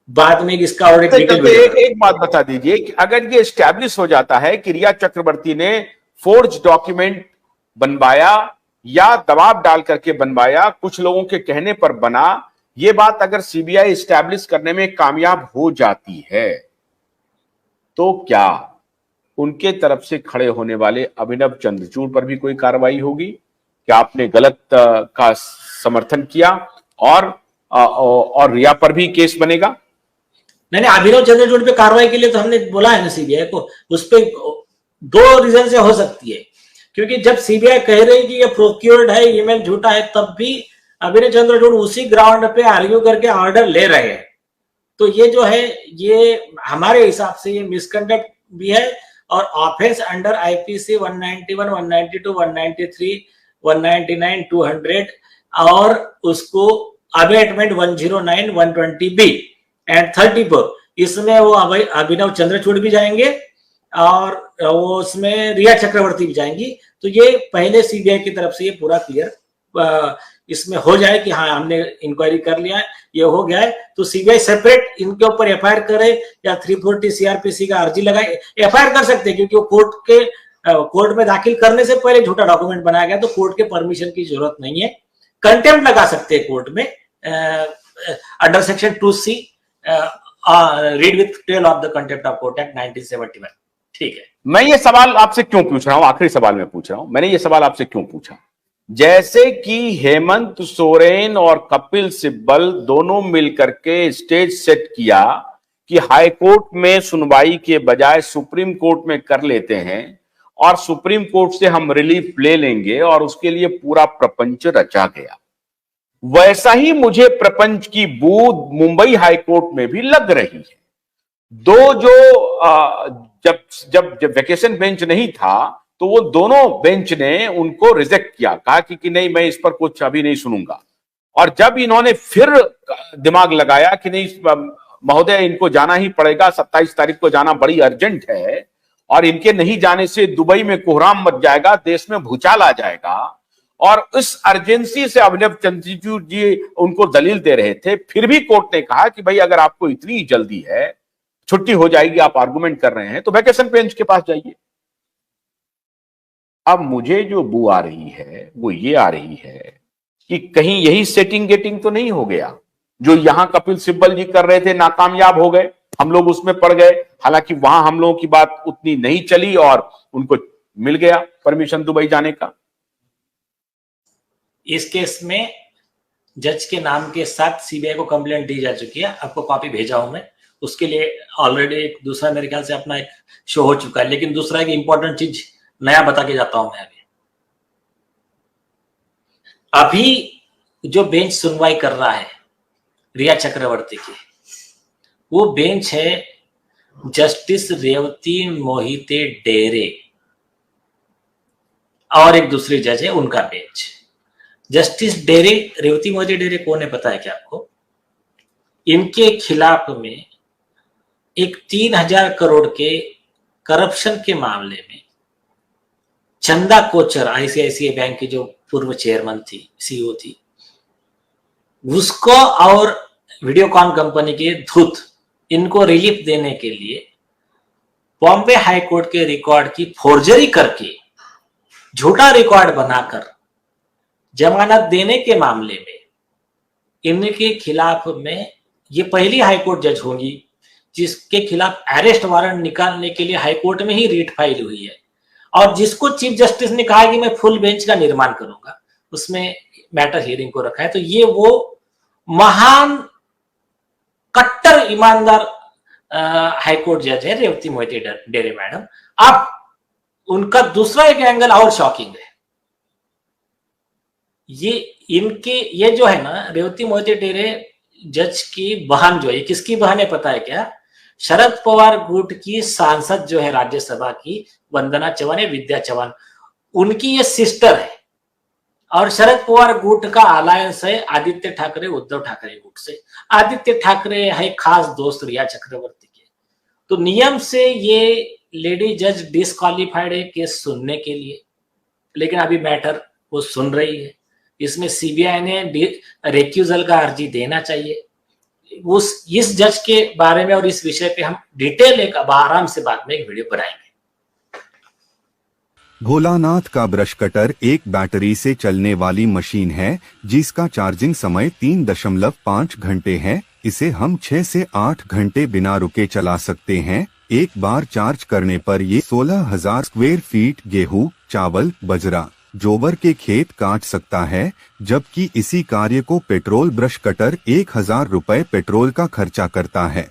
बाद में इसका और एक डिटेल एक बात बता दीजिए कि अगर ये एस्टैब्लिश हो जाता है कि रिया चक्रवर्ती ने फोर्ज डॉक्यूमेंट बनवाया या दबाव डाल करके बनवाया, कुछ लोगों के कहने पर बना, ये बात अगर सीबीआई एस्टैब्लिश करने में कामयाब हो जाती है तो क्या उनके तरफ से खड़े होने वाले अभिनव चंद्रचूड़ पर भी कोई कार्रवाई होगी? क्या आपने गलत का समर्थन किया और रिया पर भी केस बनेगा? नहीं, अभिनव चंद्रचूड़ पे कार्रवाई के लिए तो हमने बोला है ना सीबीआई को, उस पर दो रीजन से हो सकती है। क्योंकि जब सीबीआई कह रही कि ये प्रोक्योर्ड है, ईमेल झूठा है, तब भी अभिनव चंद्रचूड़ उसी ग्राउंड पे आर्ग्यू करके ऑर्डर ले रहे हैं। तो ये जो है, ये हमारे हिसाब से ये मिसकंडक्ट भी है और ऑफेंस अंडर आईपीसी 191, 192, 193, 199, 200 और उसको अबेटमेंट 109, 120B एंड 34, इसमें वो अभिनव चंद्रचूड़ भी जाएंगे और वो उसमें रिया चक्रवर्ती भी जाएंगी। तो ये पहले सीबीआई की तरफ से ये पूरा क्लियर इसमें हो जाए कि हाँ हमने इंक्वायरी कर लिया है, ये हो गया है, तो सीबीआई सेपरेट इनके ऊपर एफआईआर करे या 340 सीआरपीसी का अर्जी लगाए। एफआईआर कर सकते हैं क्योंकि वो कोर्ट में दाखिल करने से पहले झूठा डॉक्यूमेंट बनाया गया, तो कोर्ट के परमिशन की जरूरत नहीं है। कंटेम्प्ट लगा सकते हैं कोर्ट में under section 2C, read with tail of the contempt of court act 1971। ठीक है, मैं ये सवाल आपसे क्यों पूछ रहा हूं, आखिरी सवाल मैं पूछ रहा हूं, मैंने ये सवाल आपसे क्यों पूछा, जैसे कि हेमंत सोरेन और कपिल सिब्बल दोनों मिलकर के स्टेज सेट किया कि हाई कोर्ट में सुनवाई के बजाय सुप्रीम कोर्ट में कर लेते हैं और सुप्रीम कोर्ट से हम रिलीफ ले लेंगे और उसके लिए पूरा प्रपंच रचा गया, वैसा ही मुझे प्रपंच की बूंद मुंबई हाई कोर्ट में भी लग रही है। दो जो जब वेकेशन बेंच नहीं था तो वो दोनों बेंच ने उनको रिजेक्ट किया, कहा कि नहीं मैं इस पर कुछ अभी नहीं सुनूंगा। और जब इन्होंने फिर दिमाग लगाया कि नहीं महोदय इनको जाना ही पड़ेगा, 27 तारीख को जाना बड़ी अर्जेंट है और इनके नहीं जाने से दुबई में कोहराम मच जाएगा, देश में भूचाल आ जाएगा, और इस अर्जेंसी से अभिनव चंद्रचूड़ जी उनको दलील दे रहे थे, फिर भी कोर्ट ने कहा कि भाई अगर आपको इतनी जल्दी है, छुट्टी हो जाएगी, आप आर्गुमेंट कर रहे हैं तो वेकेशन बेंच के पास जाइए। अब मुझे जो बू आ रही है वो ये आ रही है कि कहीं यही सेटिंग गेटिंग तो नहीं हो गया, जो यहां कपिल सिब्बल जी कर रहे थे नाकामयाब हो गए, हम लोग उसमें पड़ गए, हालांकि वहां हम लोगों की बात उतनी नहीं चली और उनको मिल गया परमिशन दुबई जाने का। इस केस में जज के नाम के साथ सीबीआई को कंप्लेंट दी जा चुकी है, आपको कॉपी भेजा हूं मैं, उसके लिए ऑलरेडी एक दूसरा मेरे ख्याल से अपना एक शो हो चुका है। लेकिन दूसरा एक इंपॉर्टेंट चीज नया बता के जाता हूं मैं। अभी जो बेंच सुनवाई कर रहा है रिया चक्रवर्ती की, वो बेंच है जस्टिस रेवती मोहिते डेरे और एक दूसरी जज है उनका बेंच। जस्टिस डेरे, रेवती मोहिते डेरे कौन है पता है क्या आपको? इनके खिलाफ में एक 3000 करोड़ के करप्शन के मामले में चंदा कोचर, आईसीआईसीआई बैंक की जो पूर्व चेयरमैन थी, सीईओ थी, उसको और वीडियोकॉन कंपनी के धूत, इनको रिलीफ देने के लिए बॉम्बे हाई कोर्ट के रिकॉर्ड की फोर्जरी करके झूठा रिकॉर्ड बनाकर जमानत देने के मामले में इनके खिलाफ में ये पहली हाई कोर्ट जज होंगी जिसके खिलाफ अरेस्ट वारंट निकालने के लिए हाई कोर्ट में ही रीट फाइल हुई है, और जिसको चीफ जस्टिस ने कहा कि मैं फुल बेंच का निर्माण करूंगा, उसमें मैटर हियरिंग को रखा है। तो ये वो महान कट्टर ईमानदार हाईकोर्ट जज है रेवती मोहिते डेरे मैडम। अब उनका दूसरा एक एंगल और शॉकिंग है। ये जो है ना, रेवती मोहिते डेरे जज की बहन जो है, किसकी बहन है पता है क्या? शरद पवार गुट की सांसद जो है राज्यसभा की, वंदना चव्हाण या विद्या चव्हाण, उनकी ये सिस्टर है। और शरद पवार गुट का अलायंस है आदित्य ठाकरे उद्धव ठाकरे गुट से। आदित्य ठाकरे है खास दोस्त रिया चक्रवर्ती के। तो नियम से ये लेडी जज डिस्क्वालिफाइड है केस सुनने के लिए, लेकिन अभी मैटर वो सुन रही है। इसमें सीबीआई ने रेक्यूजल का अर्जी देना चाहिए। इस जज के बारे में और इस विषय पे हम डिटेल एक अब आराम से बाद में एक वीडियो बनाएंगे। भोलानाथ का ब्रश कटर एक बैटरी से चलने वाली मशीन है जिसका चार्जिंग समय 3.5 घंटे है। इसे हम 6 से 8 घंटे बिना रुके चला सकते हैं। एक बार चार्ज करने पर ये 16,000 स्क्वायर फीट गेहूं, चावल, बजरा, जोबर के खेत काट सकता है, जबकि इसी कार्य को पेट्रोल ब्रश कटर 1,000 रुपए पेट्रोल का खर्चा करता है।